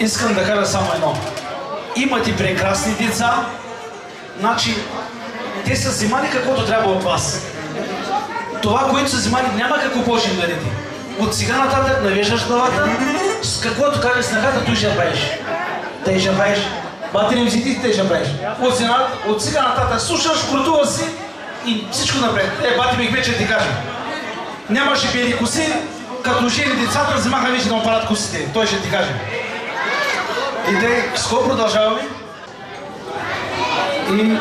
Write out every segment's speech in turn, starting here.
Искам да кажа само едно. Имате прекрасни деца, значи те са взимали каквото трябва от вас. Това, което са взимали, няма какво повече им дадете. От сега нататък навеждаш главата, с каквото кажеш снахата, той ще правиш. Тъй ще правиш. Бати не взети, тъй ще правиш. От сега нататък слушаш, крутува си и всичко напред. Бати ми вече ти кажа. Нямаше бели коси, като жени децата взимаха вече да му парат косите. Той ще ти каже. И тъй, с кого продължаваме? И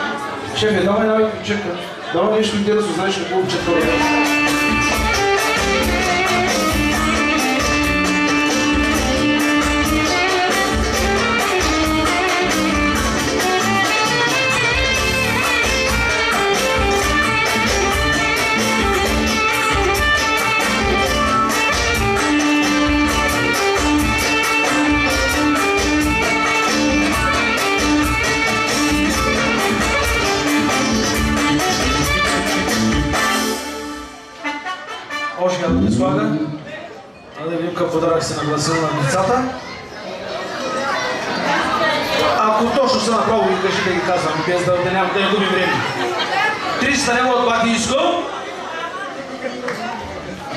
шефе, давай, чекай. Давай нещо интересно, знаеш какво учат хората. Още като не слага, да видим какъв подарък се нагласил на децата. Ако точно се направо ги кажи да ги казвам, без да не губим време. 300 лева от бати Иско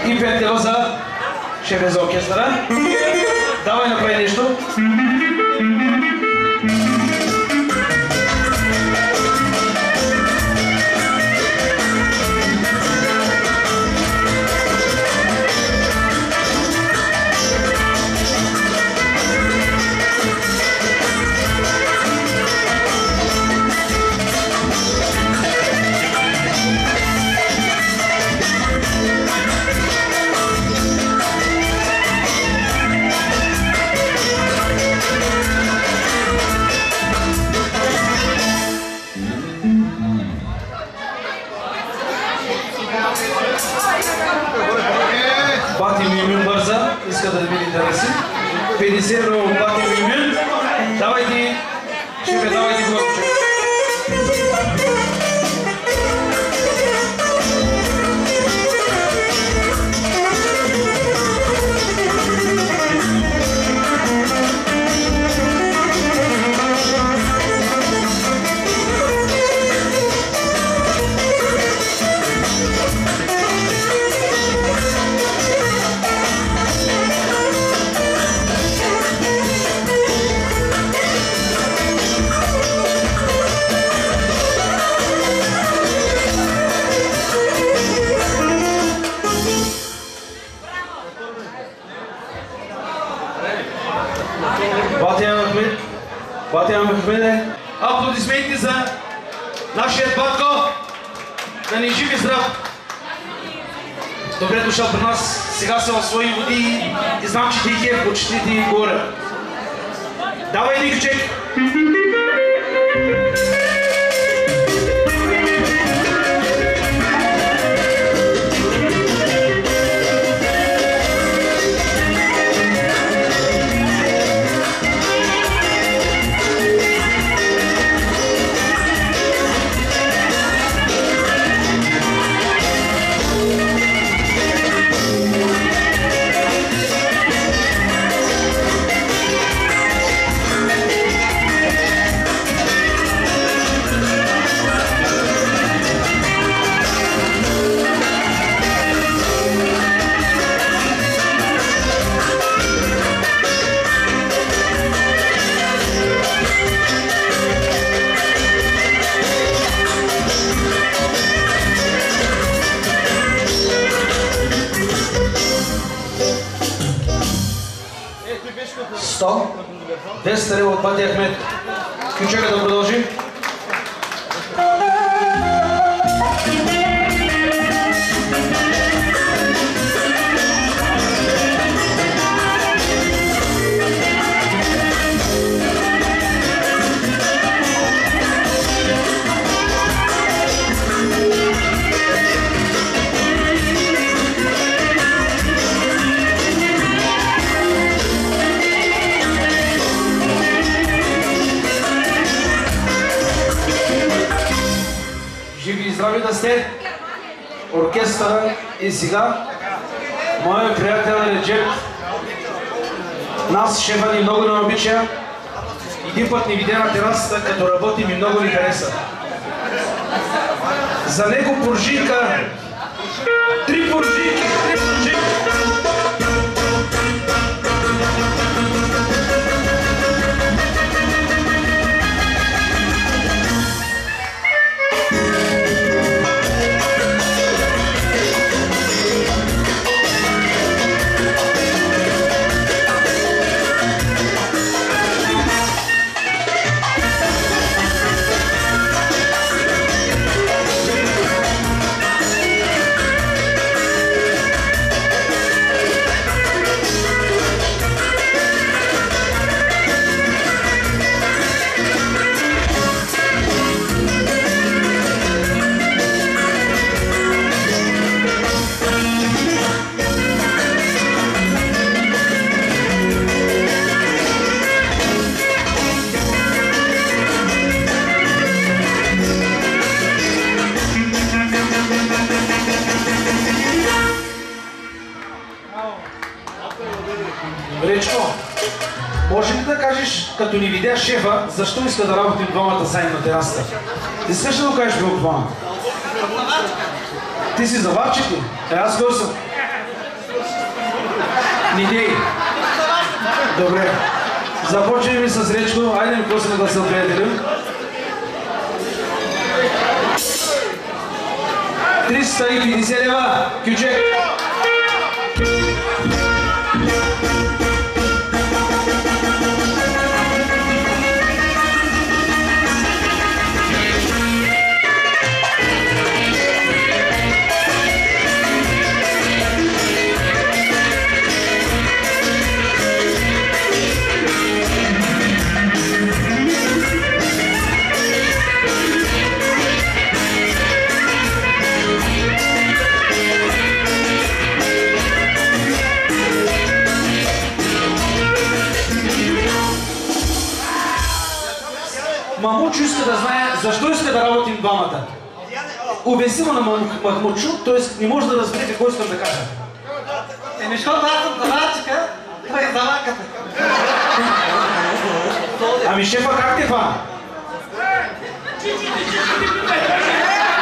и 5 лева за шефе за оркестъра. Давай направи нещо. Бати Мюмюн бърза, иска да види интереси. 50 евро от Бати Мюмюн. Давайте, шефе, давайте го. Батя Мехмеде, аплодисменти за нашия батко, да ни жив и здрав. Добре дошъл при нас, сега са в свои води и знам, че ти е почти ти горе. Давай Никчек! Без лева от Бати Ахмед. Ключека да продължим. Здрави да сте, оркестъра и сега моят приятел Реджеп Нас шефа ни много не обича. Един път ни видя на терасата, като работим и много ни хареса. За него пружинка. 3 пружинки, 3 пружинки. Речко, може ли да кажеш, като ни видя шефа, защо иска да работим двамата заедно на терасата? Искаш ли да го кажеш било това? Ти си заварчик ли? Аз кой съм? Нидей. Добре. Започваме с Речко. Айде ми после да се приятелим. 350 лева. Кючек. Мамучо иска да знае защо иска да работим двамата. Обясни му на Махмучо, т.е. не може да разбере какво искам да кажа. Защото аз съм заварчика, той е заварката. Ами шефа, как те фана?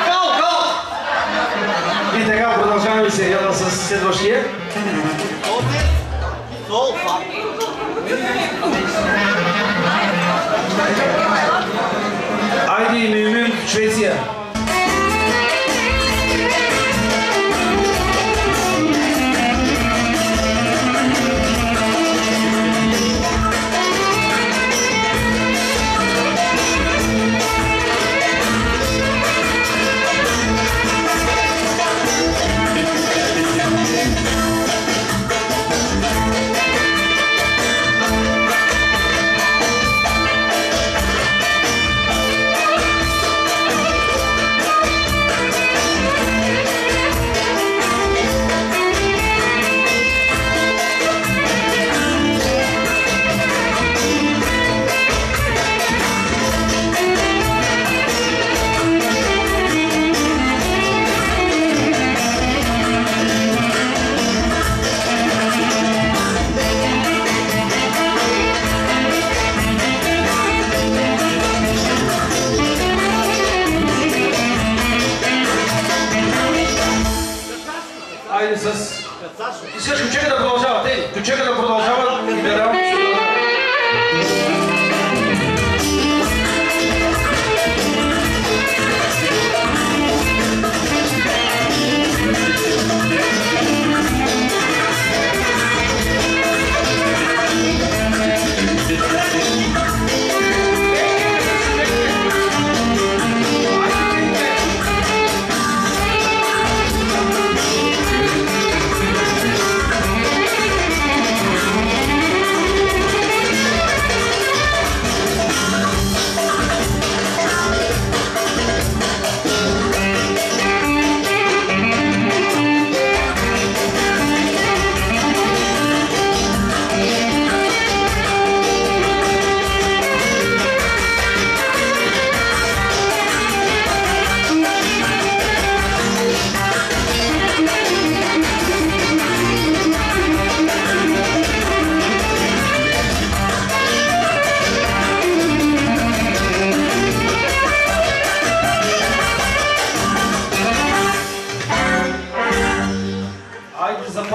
Гол, гол! И така продължаваме сериала с следващия. Айде, Мюмюн, Швеция.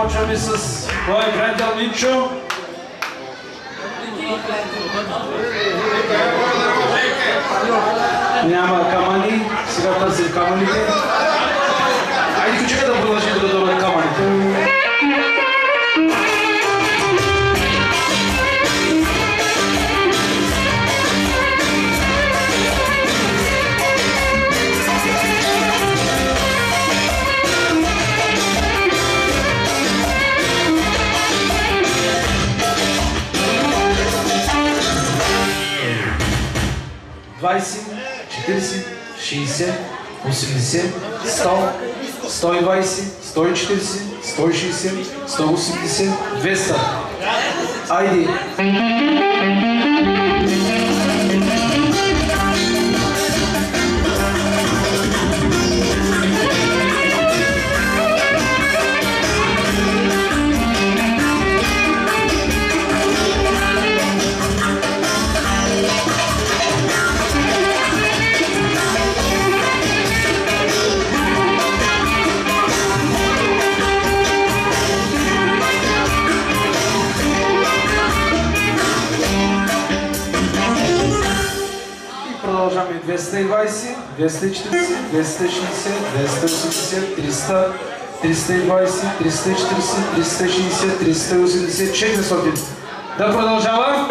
Започваме с моя приятел Минчо. Няма камъни, сега търсим камъните. Айде кучека да продължи да дойдат камъните. Двадесет, 40, 60, 80, 100, 120, 140, 160, 180, 200. Айде! Продължаваме 220, 240, 260, 280, 300, 320, 340, 360, 380, 400. Да продължава.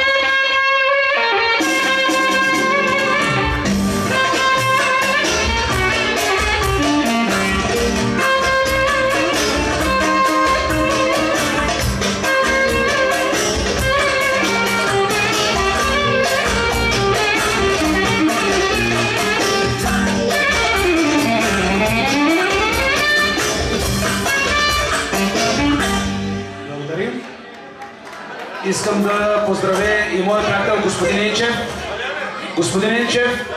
Искам да поздравя и моя приятел господин Енчев. Господин Енчев,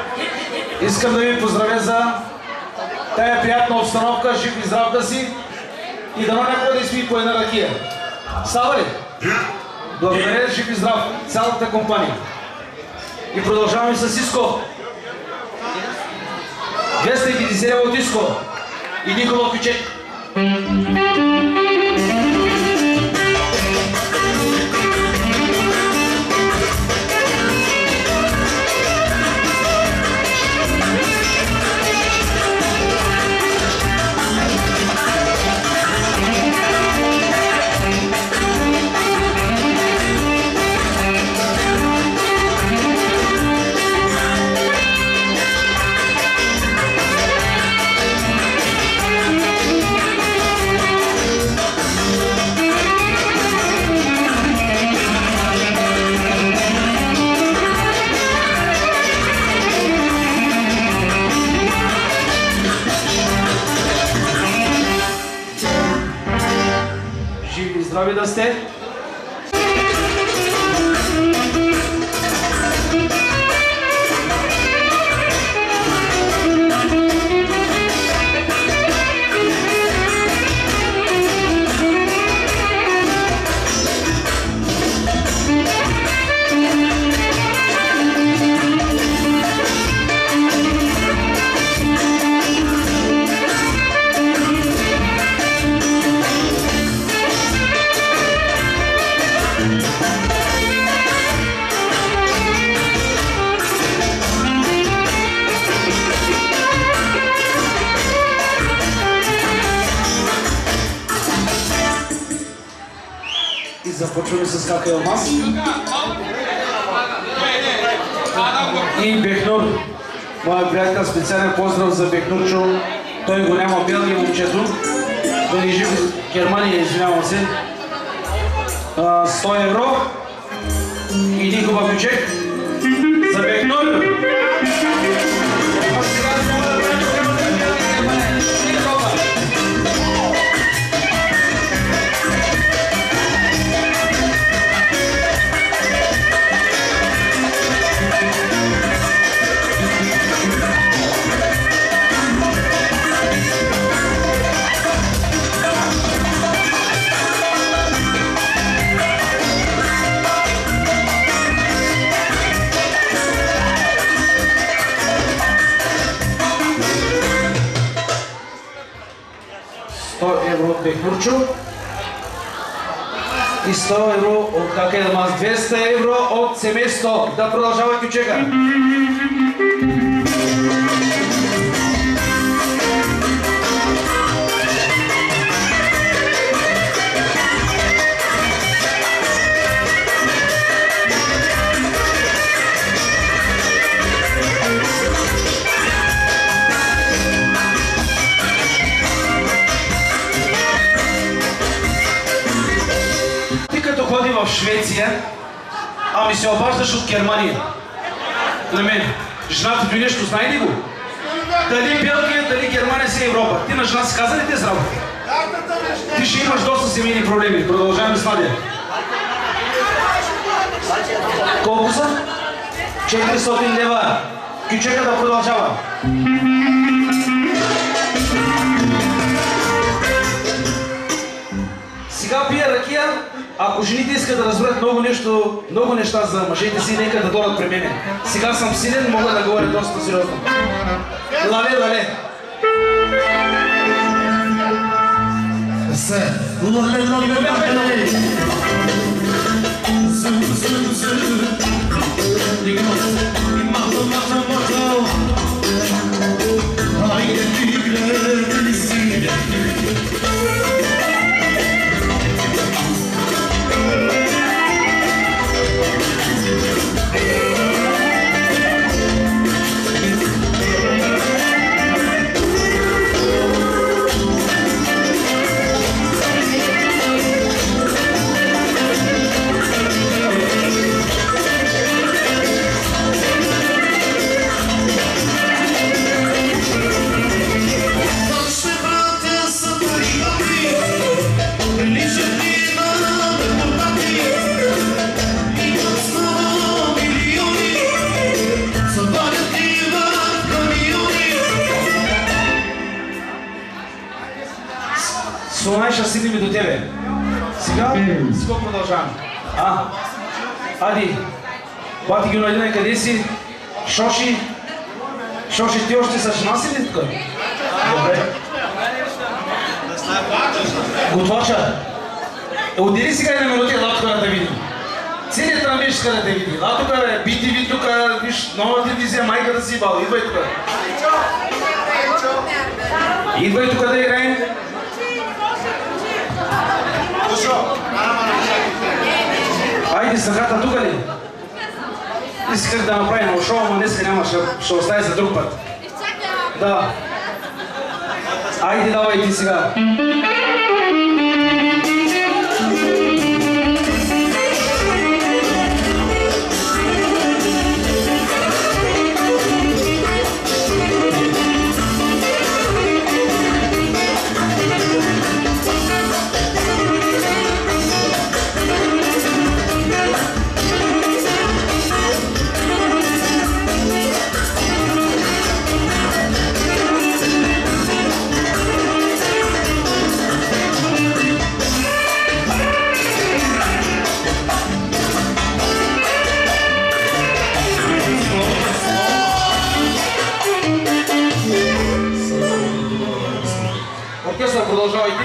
искам да ви поздравя за тая приятна обстановка, жив и здрав да си и дано някой да изпи по една ракия. Става ли? Благодаря, жив и здрав, цялата компания. И продължаваме с Иско. 250 лева от Иско. И Никола Пичек. Здрави да сте! Започваме с Кака Елмаз и Бехнур. Моя приятел, специален поздрав за Бехнурчо. Той го няма в Белгия, момчето. Да ни живи в Германия, извинявам се. 100 евро и Никола Пичек за Бехнур. Евро от Бехнурчо И 100 евро от кака Елмаз. 200 евро от семейство. Да продължава Кючека. Ходи в Швеция, а ми се обаждаш от Германия. На мен. Жената ти нещо знае ли го? Дали Белгия, дали Германия си Европа. Ти на жена си каза ли тези работи? Ти ще имаш доста семейни проблеми. Продължаваме с Надя. Колко са? 400 лева. Кючека да продължава. Сега пия ракия. Ако жените искат да разберат много неща за мъжете си, нека да дойдат при мене. Сега съм силен, мога да говоря доста сериозно. Лале, лале! Лале, лале, лале! Слонай ще стигнем до тебе. Сега продължаваме. Ади, бати ги наjdена къде си? Шоши? Шоши, ти още са жена си ли тук? Добре. Готвача. Отдели сега една минута, ела тук да те видим. Целият трамвай ще иска да те види. Ела тук бе, BTV тук, виж, нова телевизия, майка да си бал. Идвай тук. Идвай тук да играем. Айде съдата тук ли? Исках да направим шоу, но днеска няма, ще остави за друг път. Да. Айде давай ти сега. Продължавайте.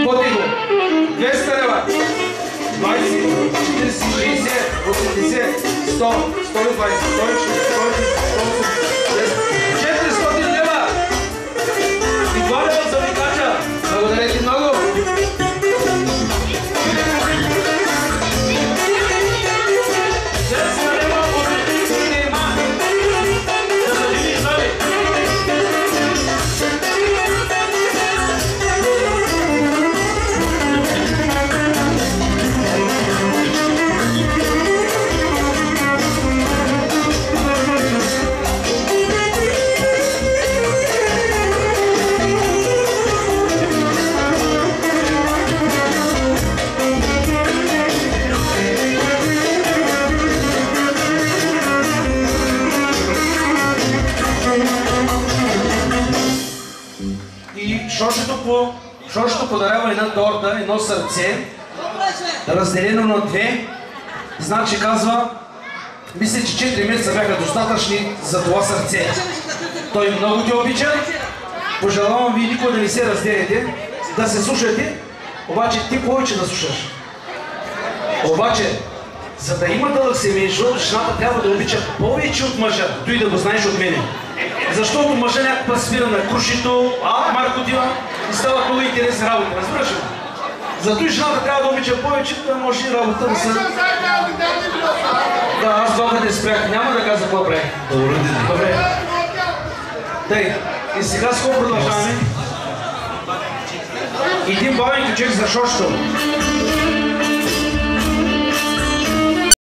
По-тихо. 200 лева. 20, 40, 60, 80, 100, 120, 140, 400 лева. И 2 лева за викача. Благодаря ти много. Шошето подарява една торта, едно сърце, разделено на две. Значи казва, мисля, че 4 месеца бяха достатъчни за това сърце. Той много те обича. Пожелавам ви никога да не се разделите, да се слушате, обаче ти повече да слушаш. Обаче, за да има дълъг семейство, жената трябва да обича повече от мъжа, той да го знаеш от мене. Защото мъжа някаква спира на крушито, Марко отива и става много интересна работа, разбираш ли? Зато и жената трябва да обича повече, да може и работа да се... Да, аз това те спрях, няма да каза какво прави. Добре. Тъй, и сега с какво продължаваме? Един бавен ключек за шошто.